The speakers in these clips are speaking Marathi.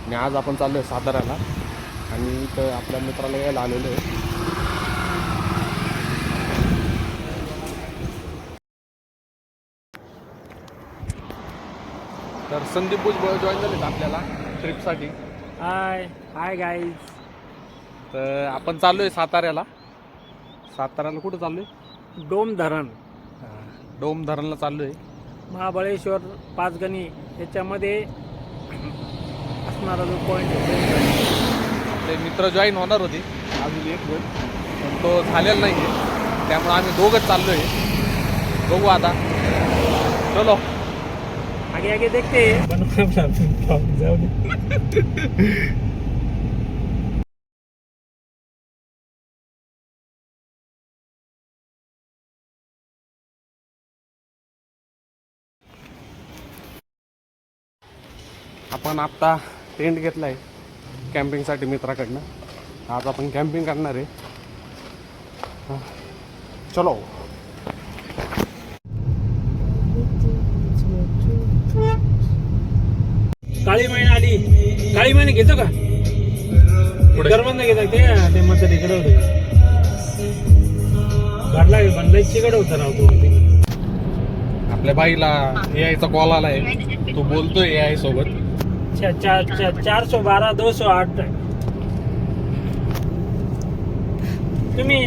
आणि आज आपण चाललो आहे साताऱ्याला आणि इथं आपल्या मित्राला यायला आलेलो आहे. तर संदीप भुजबळ जॉईन झालेत आपल्याला ट्रिपसाठी. हाय हाय गाईज. तर आपण चाललो आहे साताऱ्याला. साताऱ्याला कुठं चाललो आहे? डोम धरण, डोम धरणला चाललो आहे. महाबळेश्वर, पाचगणी याच्यामध्ये असणारा जो पॉईंट आहे. आपले मित्र जॉईन होणार होते अजून एक जण, पण तो झालेला नाही आहे, त्यामुळे आम्ही दोघंच चाललो आहे. बघू आता, चलो आगे आगे देखते जाऊ दे. आपण आत्ता टेंट घेतला आहे कॅम्पिंगसाठी मित्राकडनं. आज आपण कॅम्पिंग करणार आहे. चलो. काळी महिना आली. काळी महिने घेतो का? गरबंद घेतात ते मग तिकडे होते. भरला चिकड होता राव तो. आपल्या बाईला एआयचा कॉल आला आहे, तो बोलतोय एआय सोबत. 412 208. तुम्ही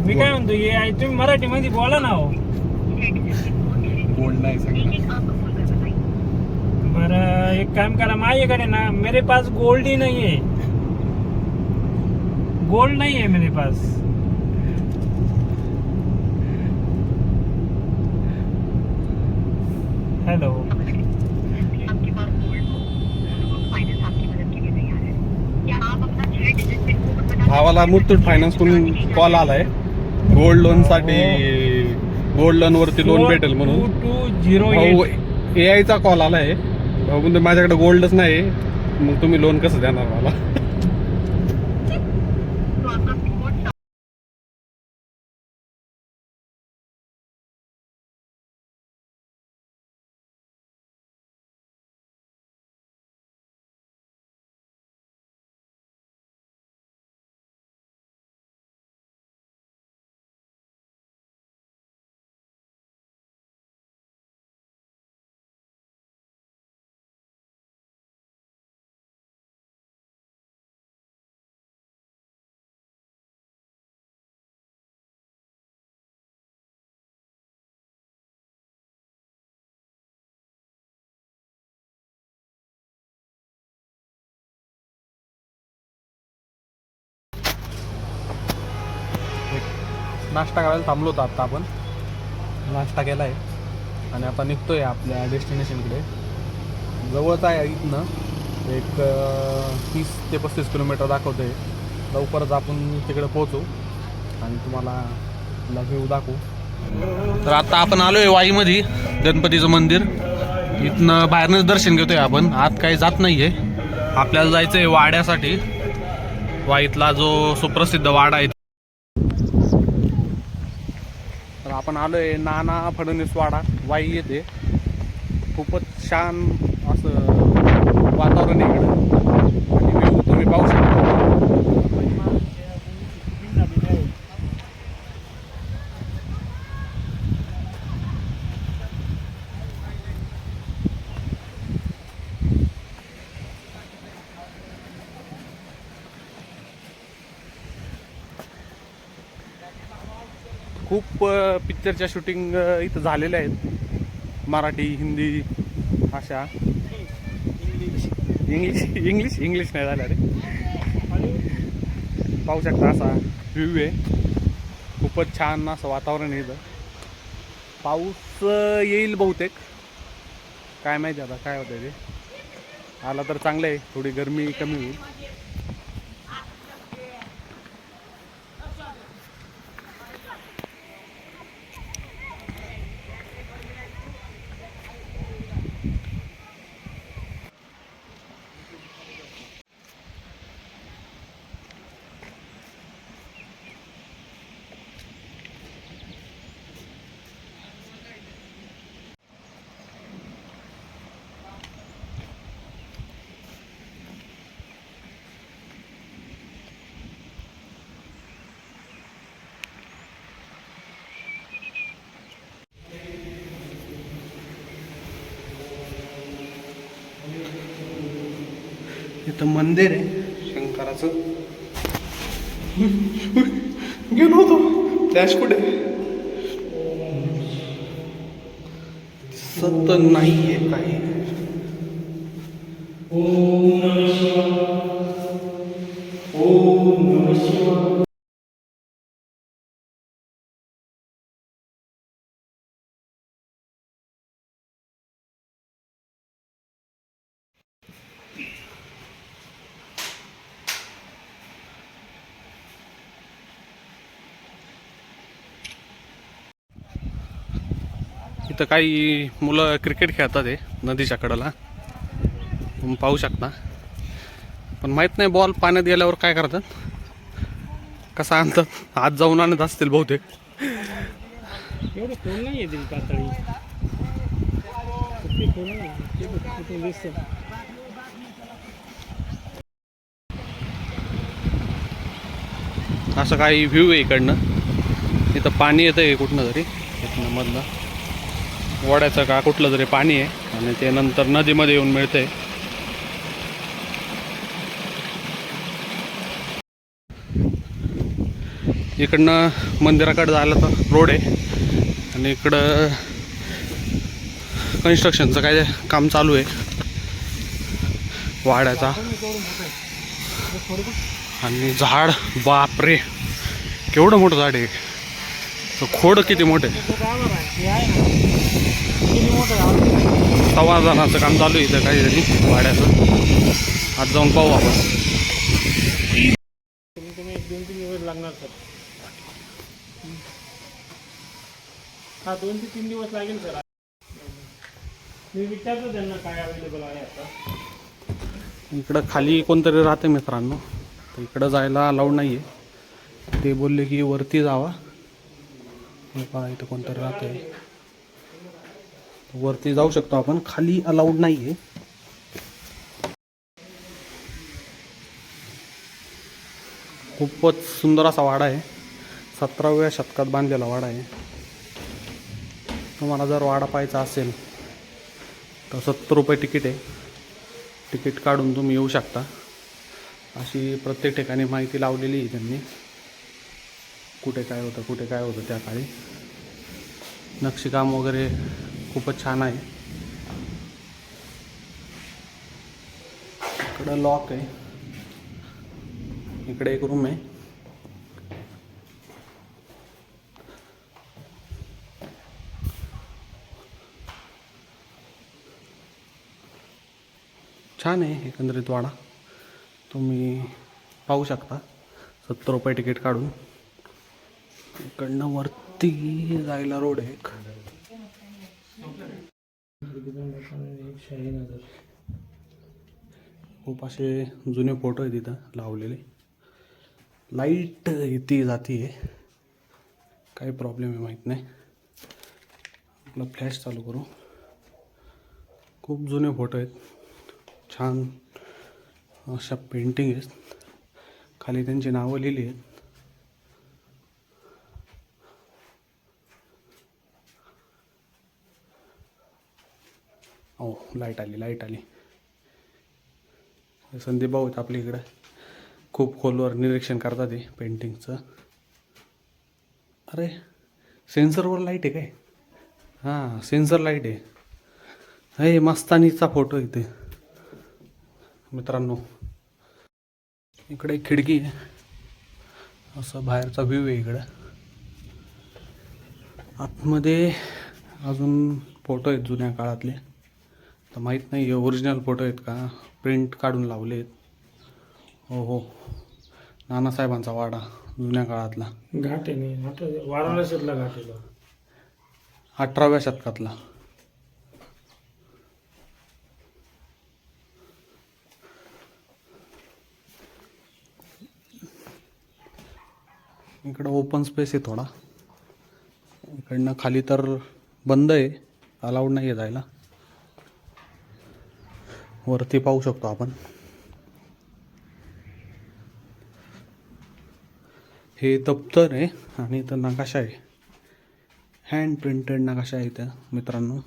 मी काय म्हणतो तुम्ही मराठीमध्ये बोला ना हो. बोल नाही सांगणार. बरं एक काम करा, माझ्याकडे ना मेरे पास गोल्ड ही नहीं है. गोल्ड नहीं है मेरे पास. हेलो. भावाला मुथूट फायनान्स कडून कॉल आलाय गोल्ड लोन साठी. गोल्ड लोन वरती लोन भेटेल म्हणून. 2208. एआयचा कॉल आलाय. भाऊ माझ्याकडे गोल्डच नाही, मग तुम्ही लोन कसं देणार मला? नाश्ता करायला थांबलो होतो आता आपण. नाश्ता केला आहे आणि आता निघतोय आपल्या डेस्टिनेशनकडे. जवळच आहे इथनं, एक 30 ते 35 किलोमीटर दाखवतं आहे. लवकरच आपण तिकडे पोहोचू आणि तुम्हाला व्ह्यू दाखवू. तर आता आपण आलो आहे वाईमध्ये, गणपतीचं मंदिर. इथनं बाहेरनंच दर्शन घेतोय आपण, आत काही जात नाही आहे. आपल्याला जायचं आहे वाड्यासाठी. वाईतला जो सुप्रसिद्ध वाडा आहे. तर आपण आलो आहे नाना फडणवीस वाडा वाई येथे. खूपच छान असं वातावरण आहे इकडं आणि व्ह्यू तुम्ही पाहू शकता. खूप पिक्चरच्या शूटिंग इथं झालेल्या आहेत. मराठी, हिंदी अशा. इंग्लिश नाही झाल्या रे. पाहू शकता असा व्ह्यू आहे. खूपच छान असं वातावरण आहे इथं. पाऊस येईल बहुतेक, काय माहिती आता काय होतं ते. आला तर चांगलं आहे, थोडी गरमी कमी होईल. इथं मंदिर आहे शंकराचं. गेलो होतो फ्लॅश कुठे दिसत नाहीये काही. इथं काही मुलं क्रिकेट खेळतात आहे नदीच्या कडेला, तुम्ही पाहू शकता. पण माहीत नाही बॉल पाण्यात गेल्यावर काय करतात, कसा आणतात. आज जाऊन आणत असतील बहुतेक. एवढं खोल नाही येते पातळी, खोल नाही दिसत. असं काही व्ह्यू आहे इकडनं. इथं पाणी येतं आहे कुठनं तरी इथनं मधलं वड्याचं का कुठलं तरी पाणी आहे आणि ते नंतर नदीमध्ये येऊन मिळतंय. इकडनं मंदिराकडे जायला तर रोड आहे आणि इकडं कन्स्ट्रक्शनचं काय काम चालू आहे वाड्याचा. आणि झाड बापरे केवढं मोठं झाड आहे. खोड किती मोठे, 6 जणांचं काम चालू आहे इथं काहीतरी वाड्याचं. आज जाऊन पाहू आपण. तुम्ही 2-3 दिवस लागणार सर. हा 2 ते 3 दिवस लागेल सर. मी विचारतो त्यांना काय अवेलेबल आहे आता. इकडं खाली कोणतरी राहते मित्रांनो, तर इकडं जायला अलाउड नाही आहे. ते बोलले की वरती जावा. पहा इथं कोणतरी राहते, वरती जाऊ शकतो आपण, खाली अलाउड नाही आहे. खूपच सुंदर असा वाडा आहे. 17व्या शतकात बांधलेला वाडा आहे. तुम्हाला जर वाडा पाहायचा असेल तर 70 रुपये तिकीट आहे. तिकीट काढून तुम्ही येऊ शकता. अशी प्रत्येक ठिकाणी माहिती लावलेली आहे त्यांनी, कुठे काय होतं कुठे काय होतं त्या काळी. नक्षीकाम वगैरे खूपच छान आहे. इकडं लॉक आहे. इकडे एक रूम आहे. छान आहे एकंदरीत वाडा, तुम्ही पाहू शकता. 70 रुपये तिकीट काढून. इकडनं वरती जायला रोड आहे एक. खूप असे जुने फोटो आहेत तिथं लावलेले. लाईट येते जाती आहे, काही प्रॉब्लेम आहे माहीत नाही. आपला फ्लॅश चालू करू. खूप जुने फोटो आहेत, छान अशा पेंटिंग आहेत. खाली त्यांची नावं लिहिली आहेत. लाईट आली. संदीप भाऊ आहेत आपल्या इकडं, खूप खोलवर निरीक्षण करतात ते पेंटिंगचं. अरे सेन्सरवर लाईट आहे काय? हां सेन्सर लाईट आहे. हे मस्तानीचा फोटो इथे मित्रांनो. इकडे एक खिडकी आहे, असं बाहेरचा व्ह्यू आहे इकडं. आतमध्ये अजून फोटो आहेत जुन्या काळातले, तर माहीत नाही ओरिजिनल फोटो आहेत का प्रिंट काढून लावले आहेत. हो नानासाहेबांचा वाडा जुन्या काळातला. घाट आहे नाही वाराणसीतला घाट आहे, 18व्या शतकातला. इकडं ओपन स्पेस आहे थोडा. इकडनं खाली तर बंद आहे, अलाउड नाही आहे जायला. वरती पाहू शकतो आपण. हे दप्तर आहे आणि इथं नकाशा आहे, हँड प्रिंटेड नकाशा आहे इथं मित्रांनो.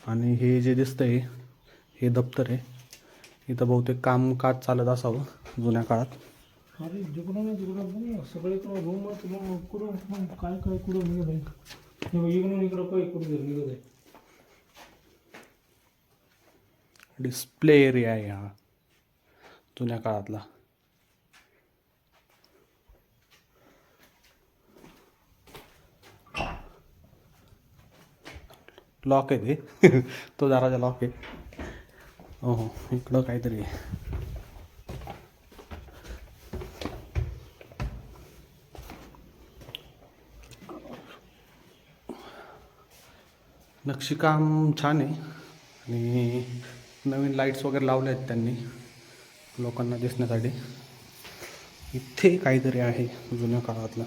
आणि हे जे दिसतंय हे दप्तर आहे. इथं बहुतेक कामकाज चालत असावं जुन्या काळात. अरे जिकडून सगळे रूम कुठून काय काय कुठं निघत आहे. इकडून इकडं काय कुठं निघत आहे. डिस्प्ले एरिया आहे हा जुन्या काळातला. लॉक आहे ते तो दरवाजा लॉक आहे. हो इकडं काहीतरी आहे. नक्षीकाम छान आहे आणि नवीन लाईट्स वगैरे लावले आहेत त्यांनी लोकांना दिसण्यासाठी. इथे काहीतरी आहे जुन्या काळातलं.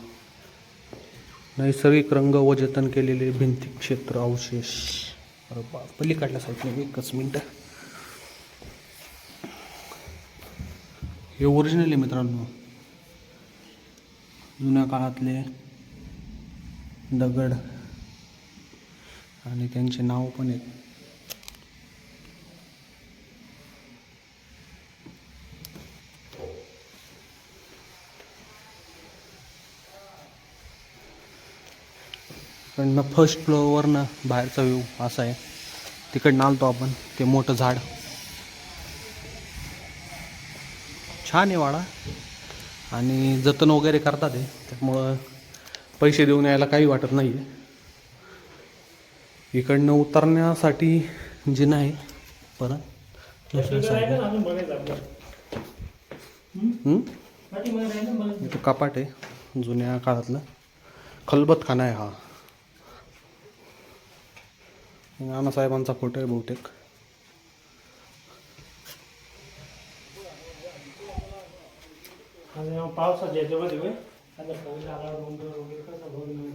नैसर्गिक रंग व जतन केलेले भिंती क्षेत्र अवशेष. अरे बा पलीकडल्या साईडने एकच मिनटं. हे ओरिजिनल आहे मित्रांनो. जुन्या काळातले दगड आणि त्यांचे नाव पण आहेत. इकडनं फर्स्ट फ्लोअरवरनं बाहेरचा व्ह्यू असा आहे. तिकडनं आलतो आपण. ते मोठं झाड छान आहे वाडा आणि जतन वगैरे करतात आहे त्यामुळं पैसे देऊन यायला काही वाटत नाही आहे. इकडनं उतरण्यासाठी जिना आहे परत दुसऱ्या साईडला. इथं कपाट आहे जुन्या काळातलं. खलबतखाना आहे हा. नानासाहेबांचा फोटो आहे बहुतेक. पावसाच्या याच्यामध्ये आता पाऊस आला वगैरे कसं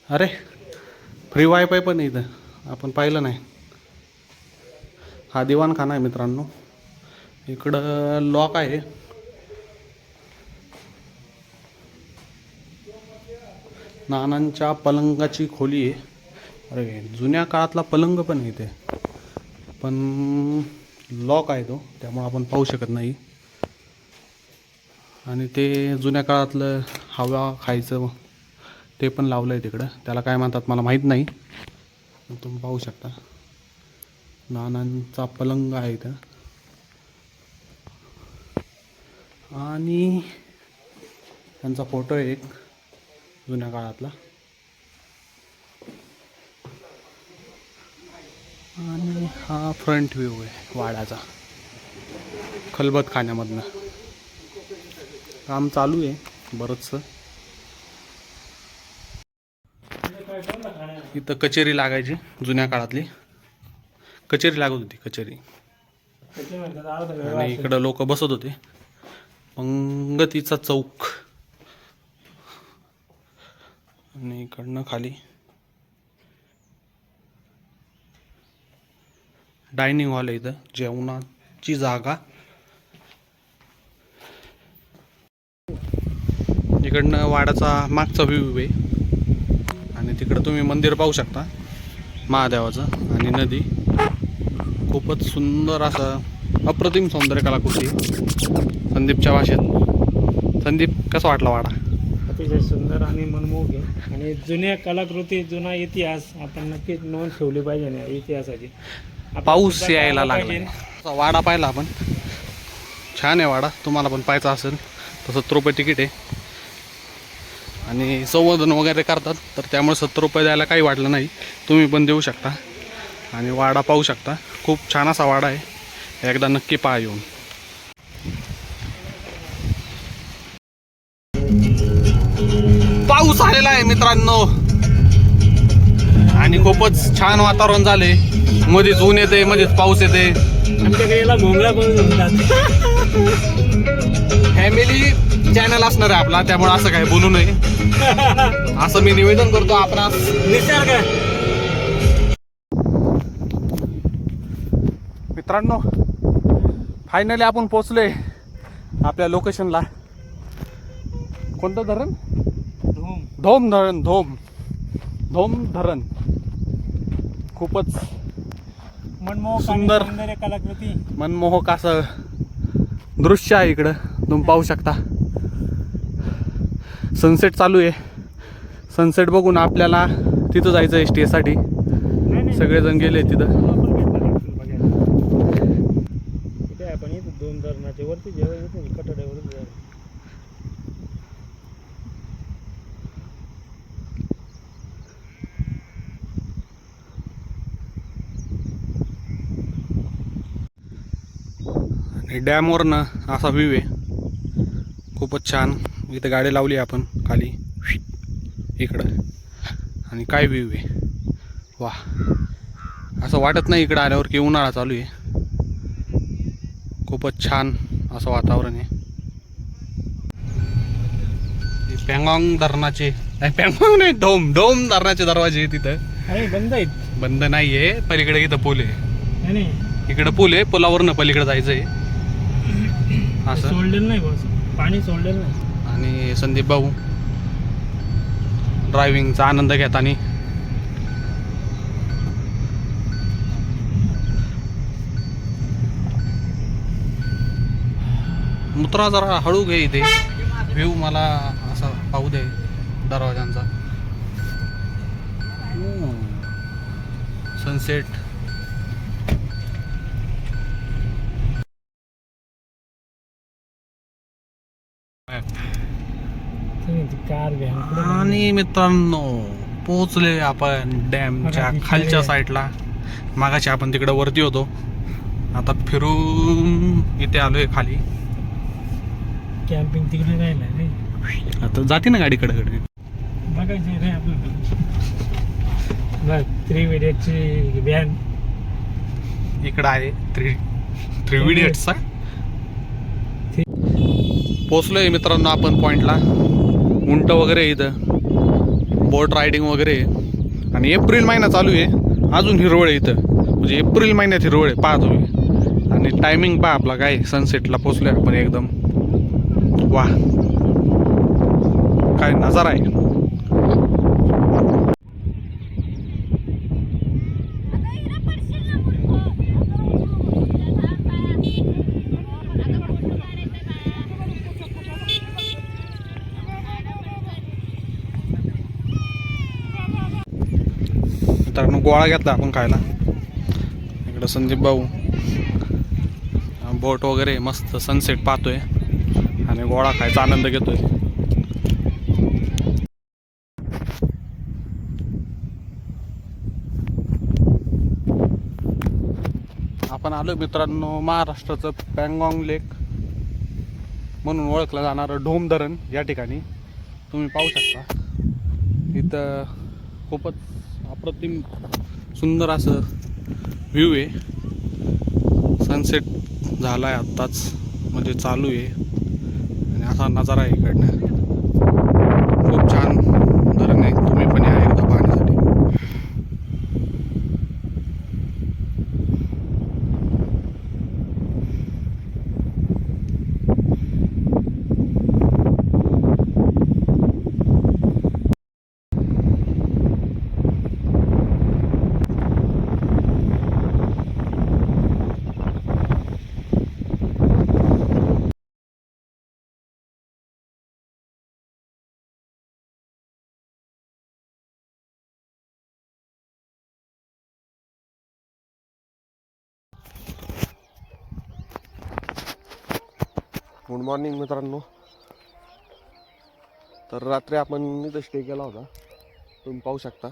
अरे फ्री वायफाय पण आहे इथं आपण पाहिलं नाही. हा दिवाणखाना आहे मित्रांनो. इकडं लॉक आहे. नानांच्या पलंगाची खोली आहे. अरे जुन्या काळातला पलंग पण आहे इथे पण लॉक आहे तो त्यामुळे आपण पाहू शकत नाही. आणि ते जुन्या काळातलं हवा खायचं ते पण लावलं आहे तिकडं. त्याला काय म्हणतात मला माहीत नाही. तुम्ही पाहू शकता नानांचा पलंग आहे इथं. आणि त्यांचा फोटो आहे एक जुन्या काळातला. आणि हा फ्रंट व्ह्यू आहे वाड्याचा खलबतखान्यामधनं. काम चालू आहे बरंचसं. इथं कचेरी लागायची जुन्या काळातली. कचेरी लागत होती कचेरी. आणि इकडं लोक बसत होते. पंगतीचा चौक. आणि इकडनं खाली डायनिंग हॉल आहे. इथं जेवणाची जागा. इकडनं वाड्याचा मागचा व्ह्यू आहे. आणि तिकडं तुम्ही मंदिर पाहू शकता महादेवाचं आणि नदी. खूपच सुंदर असं अप्रतिम सौंदर्य कलाकृती संदीपच्या भाषेत. संदीप कसा वाटला वाडा? अतिशय सुंदर आणि मनमोहक आहे. आणि जुन्या कलाकृती जुना इतिहास आपण नक्कीच नोंद ठेवली पाहिजे ना इतिहासाची. पाऊस यायला लागला. वाडा पाहिला आपण. छान आहे वाडा. तुम्हाला पण पाहायचा असेल तर 70 रुपये तिकीट आहे. आणि संवर्धन वगैरे करतात तर त्यामुळे 70 रुपये द्यायला काही वाटलं नाही. तुम्ही पण देऊ शकता आणि वाडा पाहू शकता. खूप छान असा वाडा आहे. एकदा नक्की पहा येऊन. पाऊस आलेला आहे मित्रांनो आणि खूपच छान वातावरण झाले. मध्येच ऊन येते मध्येच पाऊस येते. आमच्याकडे याला भोंगला पण म्हणतात. फॅमिली चॅनल असणार आहे आपला त्यामुळे असं काही बोलू नये असं मी निवेदन करतो आपणास. निसर्ग मित्रांनो फायनली आपण पोचलोय आपल्या लोकेशनला. कोणतं धरण? धोम धरण. धोम धोम धरण खूपच मनमोहक सुंदर. आणि सौंदर्य कलाकृती. मनमोहक असं दृश्य आहे इकडं, तुम्ही पाहू शकता. सनसेट चालू आहे. सनसेट बघून आपल्याला तिथं जायचं आहे स्टेसाठी. सगळेजण गेले तिथं. आपण भेटणार आपल्याला बघायला. कुठे आपण इथं 2 धरणाच्या वरती जेव्हा येतो कटड्यावरच जायला. आणि डॅमवरनं असा व्ह्यू आहे. खूपच छान. इथं गाडी लावली आपण खाली इकडं, आणि काय व्ह्यू आहे. वा, असं वाटत नाही इकडं आल्यावर की उन्हाळा चालू आहे. खूपच छान असं वातावरण आहे. पँगॉंग धरणाचे, नाही पँगॉंग नाही, डोम धरणाचे दरवाजे आहे तिथं. आहे बंद आहेत. बंद नाही आहे. पलीकडे इथं पूल आहे. नाही इकडं पूल आहे, पुलावरनं पलीकडे जायचं आहे असं. सोडलेलं नाही बस, पाणी सोडलेलं नाही. आणि संदीप भाऊ ड्रायव्हिंगचा आनंद घेताना. मुत्रा जरा हळू घे, इथे व्ह्यू मला असा पाहू दे दरवाजांचा. सनसेट. कार व्हॅन आणि मित्रांनो पोहोचले आपण डॅमच्या खालच्या साईडला. मागाशी आपण तिकडे वरती होतो, आता फिरून इथे आलोय खाली. कॅम्पिंग तिकडे राहिला रे. आता जाते ना गाडी कडे. बघायचे रे आपल्याला. बघ 3 इडियटची व्हॅन इकडं आहे. थ्री इडियट्सचा. पोचलोय मित्रांनो आपण पॉइंटला. उंट वगैरे आहे इथं, बोट रायडिंग वगैरे आहे. आणि एप्रिल महिना चालू आहे, अजून हिरवळ आहे इथं. म्हणजे एप्रिल महिन्यात हिरवळ आहे, पहा तुम्ही. आणि टायमिंग पहा आपला काय, सनसेटला पोचलोय आपण एकदम. वा, काय नजारा आहे. मित्रांनो गोळा घेतला आपण खायला. इकडं संदीप भाऊ बोट वगैरे मस्त सनसेट पाहतोय आणि गोळा खायचा आनंद घेतोय. आपण आलो मित्रांनो महाराष्ट्राचं पँगॉंग लेक म्हणून ओळखलं जाणारं डोम धरण या ठिकाणी. तुम्ही पाहू शकता इथं खूपच अप्रतिम सुंदर असं व्ह्यू आहे. सनसेट झाला आहे आत्ताच, म्हणजे चालू आहे. आणि असा नजारा आहे इकडनं. खूप छान धरण आहे. तुम्ही पण या एकदा पाहण्यासाठी. गुड मॉर्निंग मित्रांनो. तर रात्री आपण इथं स्टे केला होता, तुम्ही पाहू शकता.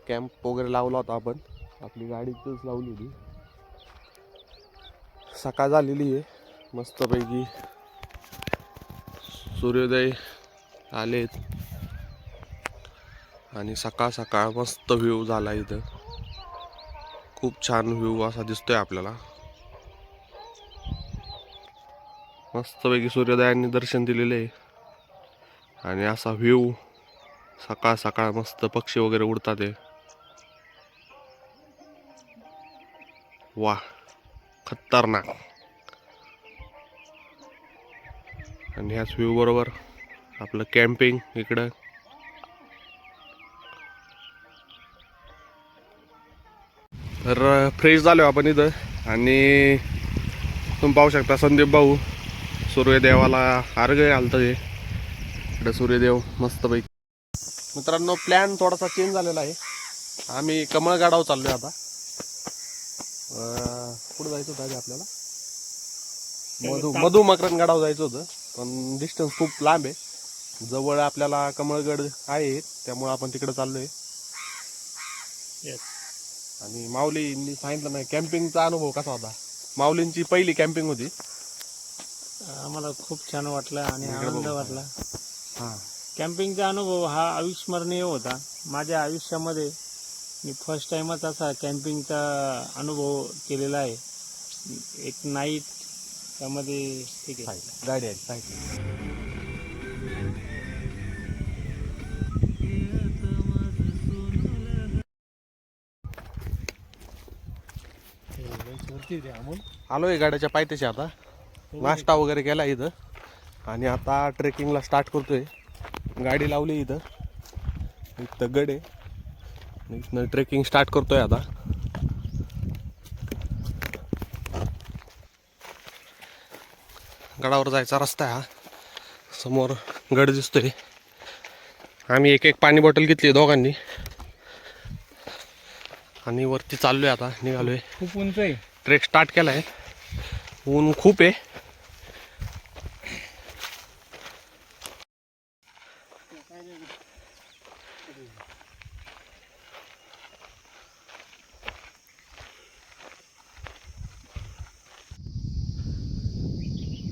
कॅम्प वगैरे लावला होता आपण, आपली गाडी इथंच लावली होती. सकाळ झालेली आहे मस्तपैकी. सूर्योदय आलेत आणि सकाळ सकाळ मस्त व्ह्यू झाला इथं. खूप छान व्ह्यू असा दिसतोय आपल्याला. मस्तपैकी सूर्योदयाने दर्शन दिलेले आहे आणि असा व्ह्यू सकाळ सकाळ मस्त पक्षी वगैरे उडतात आहे. वा, खतरनाक. आणि ह्याच व्ह्यू बरोबर आपलं कॅम्पिंग इकडं तर फ्रेश झालो आपण इथं आणि तुम्ही पाहू शकता संदीप भाऊ सूर्यदेवाला अर्घ्य घालतं आहे. इकडे सूर्यदेव मस्तपैकी. मित्रांनो प्लॅन थोडासा चेंज झालेला आहे. आम्ही कमळगडावर चाललोय आता. कुठं जायचं होतं आपल्याला? मधु मकरंद गडावर जायचं होतं, पण डिस्टन्स खूप लांब आहे. जवळ आपल्याला कमळगड आहे त्यामुळे आपण तिकडे चाललोय. आणि माऊलींनी सांगितलं नाही कॅम्पिंगचा अनुभव कसा होता. माऊलींची पहिली कॅम्पिंग होती. आम्हाला खूप छान वाटलं आणि आनंद वाटला. हां, कॅम्पिंगचा अनुभव हा अविस्मरणीय होता. माझ्या आयुष्यामध्ये मी फर्स्ट टाइमच असा कॅम्पिंगचा अनुभव केलेला आहे. एक नाईट त्यामध्ये ठीक आहे गाडी आहे साईड. आलोय गाड्याच्या पायथ्याशी आता. नाश्ता वगैरे केला इथं आणि आता ट्रेकिंगला स्टार्ट करतोय. गाडी लावली इथं गड आहे. इथनं ट्रेकिंग स्टार्ट करतोय आता. गडावर जायचा रस्ता आहे हा. समोर गड दिसतोय. आम्ही एक पाणी बॉटल घेतली दोघांनी आणि वरती चाललोय आता. निघालोय. खूप उंच आहे. ट्रेक स्टार्ट केलाय. ऊन खूप आहे.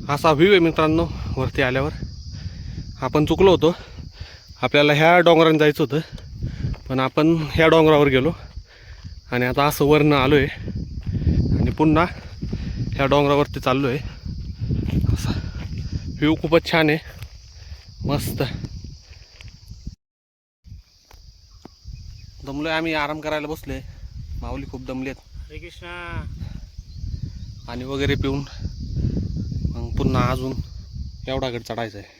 असा व्ह्यू आहे मित्रांनो वरती आल्यावर. आपण चुकलो होतो. आपल्याला ह्या डोंगराने जायचं होतं, पण आपण ह्या डोंगरावर गेलो आणि आता असं वरनं आलो आहे आणि पुन्हा ह्या डोंगरावरती चाललो आहे. असा व्ह्यू खूपच छान आहे, मस्त. दमलो आहे आम्ही, आराम करायला बसलो आहे. माऊली खूप दमले आहेत. हरे कृष्णा. पाणी वगैरे पिऊन मग पुन्हा अजून एवढा गड चढायचा आहे.